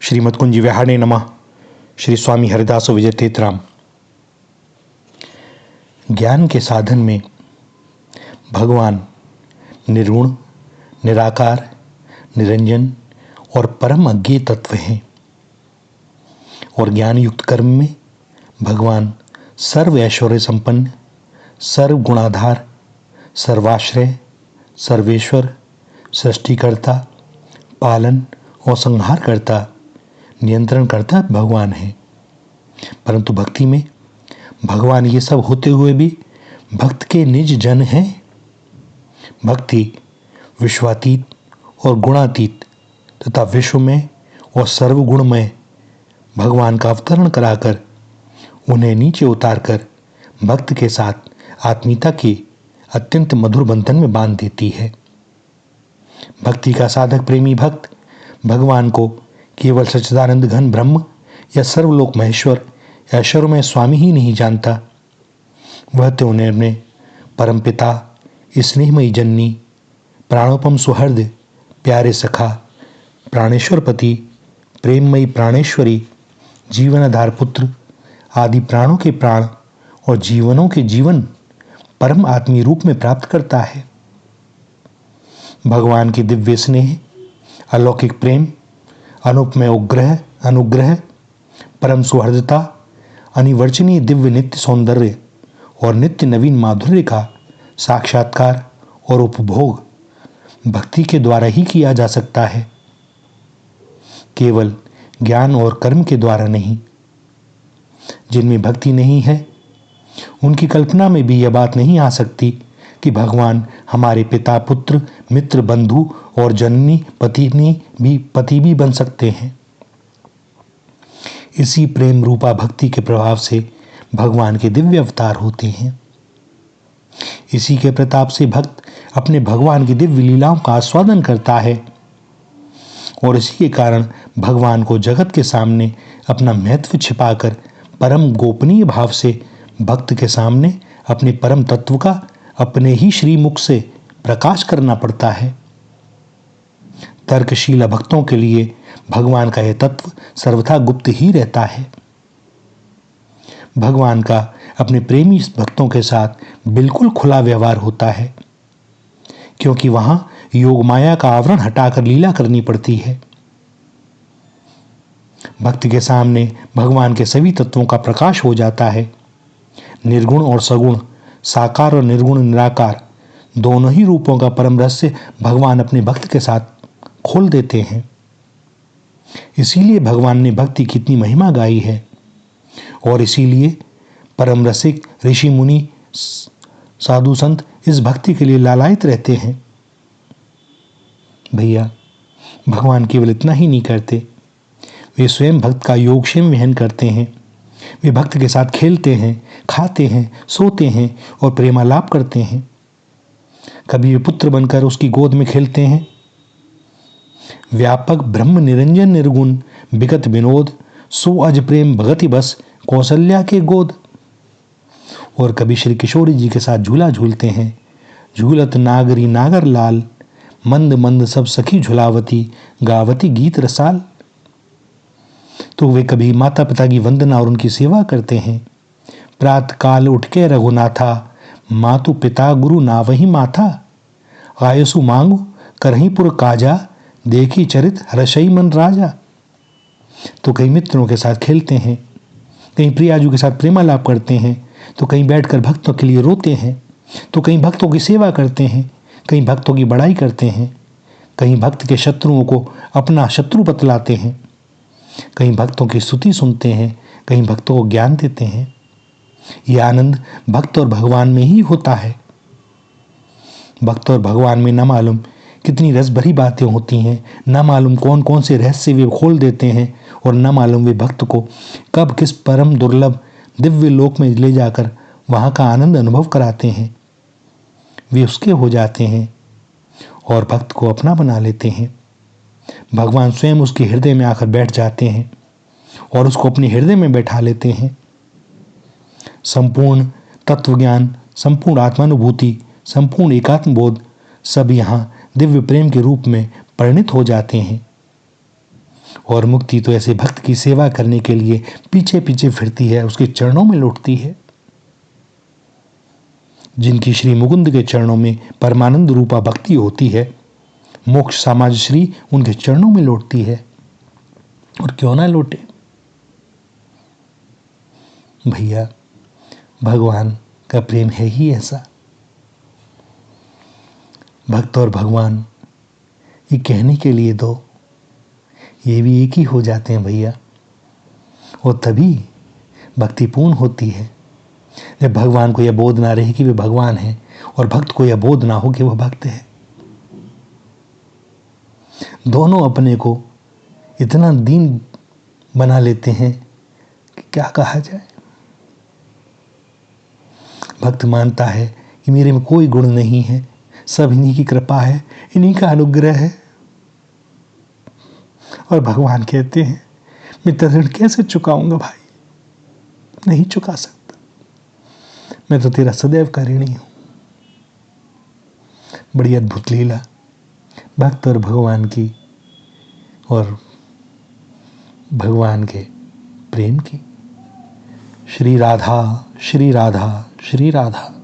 श्रीमद्कुंज विहारे नमः। श्री स्वामी हरिदास विजय तेतराम। ज्ञान के साधन में भगवान निर्गुण, निराकार, निरंजन और परम अज्ञेय तत्व हैं, और ज्ञान युक्त कर्म में भगवान सर्व ऐश्वर्य संपन्न, सर्व गुणाधार, सर्वाश्रय, सर्वेश्वर, सृष्टिकर्ता, पालन और संहार करता, नियंत्रण करता भगवान है। परंतु भक्ति में भगवान ये सब होते हुए भी भक्त के निज जन हैं। भक्ति विश्वातीत और गुणातीत तथा विश्व में और सर्वगुण में भगवान का अवतरण कराकर उन्हें नीचे उतारकर भक्त के साथ आत्मीयता के अत्यंत मधुर बंधन में बांध देती है। भक्ति का साधक प्रेमी भक्त भगवान को केवल सच्चिदानंद घन ब्रह्म या सर्वलोक महेश्वर या ईश्वरमय स्वामी ही नहीं जानता, वह तो उन्हें अपने परमपिता, स्नेहमयी जननी, प्राणोपम सुहृद, प्यारे सखा, प्राणेश्वर पति, प्रेममयी प्राणेश्वरी, जीवनाधार पुत्र आदि प्राणों के प्राण और जीवनों के जीवन परम आत्मीय रूप में प्राप्त करता है। भगवान की दिव्य स्नेह, अलौकिक प्रेम, अनुपमय अनुग्रह, परम सुहृदता, अनिवर्चनीय दिव्य नित्य सौंदर्य और नित्य नवीन माधुर्य का साक्षात्कार और उपभोग भक्ति के द्वारा ही किया जा सकता है, केवल ज्ञान और कर्म के द्वारा नहीं। जिनमें भक्ति नहीं है उनकी कल्पना में भी यह बात नहीं आ सकती कि भगवान हमारे पिता, पुत्र, मित्र, बंधु और जननी, पति भी बन सकते हैं। इसी प्रेम रूपा भक्ति के प्रभाव से भगवान के दिव्य अवतार होते हैं। इसी के प्रताप से भक्त अपने भगवान की दिव्य लीलाओं का आस्वादन करता है, और इसी के कारण भगवान को जगत के सामने अपना महत्व छिपाकर परम गोपनीय भाव से भक्त के सामने अपने परम तत्व का अपने ही श्रीमुख से प्रकाश करना पड़ता है। तर्कशीला भक्तों के लिए भगवान का यह तत्व सर्वथा गुप्त ही रहता है। भगवान का अपने प्रेमी भक्तों के साथ बिल्कुल खुला व्यवहार होता है, क्योंकि वहां योग माया का आवरण हटाकर लीला करनी पड़ती है। भक्त के सामने भगवान के सभी तत्वों का प्रकाश हो जाता है। निर्गुण और सगुण, साकार और निर्गुण निराकार, दोनों ही रूपों का परम रहस्य भगवान अपने भक्त के साथ खोल देते हैं। इसीलिए भगवान ने भक्ति की इतनी महिमा गाई है, और इसीलिए परम रसिक ऋषि मुनि साधु संत इस भक्ति के लिए लालायित रहते हैं। भैया, भगवान केवल इतना ही नहीं करते, वे स्वयं भक्त का योगक्षेम वहन करते हैं। वे भक्त के साथ खेलते हैं, खाते हैं, सोते हैं और प्रेमालाप करते हैं। कभी वे पुत्र बनकर उसकी गोद में खेलते हैं। व्यापक ब्रह्म निरंजन निर्गुण विगत विनोद, सो अज प्रेम भगति बस कौशल्या के गोद। और कभी श्री किशोरी जी के साथ झूला झूलते हैं। झूलत नागरी नागर लाल, मंद मंद सब सखी झुलावती, गावती गीत रसाल। तो वे कभी माता पिता की वंदना और उनकी सेवा करते हैं। प्रातः काल उठ के रघुनाथा, मातु पिता गुरु नावही माथा। आयसु मांगु करहीपुर काजा, देखी चरित हर्षई मन राजा। तो कई मित्रों के साथ खेलते हैं, कहीं प्रियाजू के साथ प्रेमालाप करते हैं, तो कहीं बैठकर भक्तों के लिए रोते हैं, तो कहीं भक्तों की सेवा करते हैं, कहीं भक्तों की बड़ाई करते हैं, कहीं भक्त के शत्रुओं को अपना शत्रु बतलाते हैं, कहीं भक्तों की स्तुति सुनते हैं, कहीं भक्तों को ज्ञान देते हैं। यह आनंद भक्त और भगवान में ही होता है। भक्त और भगवान में न मालूम कितनी रस भरी बातें होती हैं, न मालूम कौन कौन से रहस्य वे खोल देते हैं, और न मालूम वे भक्त को कब किस परम दुर्लभ दिव्य लोक में ले जाकर वहां का आनंद अनुभव कराते हैं। वे उसके हो जाते हैं और भक्त को अपना बना लेते हैं। भगवान स्वयं उसके हृदय में आकर बैठ जाते हैं और उसको अपने हृदय में बैठा लेते हैं। संपूर्ण तत्वज्ञान, संपूर्ण आत्मानुभूति, संपूर्ण एकात्म बोध सब यहाँ दिव्य प्रेम के रूप में परिणित हो जाते हैं। और मुक्ति तो ऐसे भक्त की सेवा करने के लिए पीछे पीछे फिरती है, उसके चरणों में लौटती है। जिनकी श्री मुकुंद के चरणों में परमानंद रूपा भक्ति होती है, मोक्ष समाज श्री उनके चरणों में लौटती है। और क्यों ना लौटे भैया, भगवान का प्रेम है ही ऐसा। भक्त और भगवान ये कहने के लिए दो, ये भी एक ही हो जाते हैं भैया। और तभी भक्ति पूर्ण होती है जब भगवान को यह बोध ना रहे कि वे भगवान हैं और भक्त को यह बोध ना हो कि वह भक्त है। दोनों अपने को इतना दीन बना लेते हैं कि क्या कहा जाए। भक्त मानता है कि मेरे में कोई गुण नहीं है, सब इन्हीं की कृपा है, इन्हीं का अनुग्रह है। और भगवान कहते हैं मैं तेरा ऋण कैसे चुकाऊंगा भाई, नहीं चुका सकता, मैं तो तेरा सदैव का ऋणी हूं। बड़ी अद्भुत लीला भक्त और भगवान की, और भगवान के प्रेम की। श्री राधा श्री राधा श्री राधा।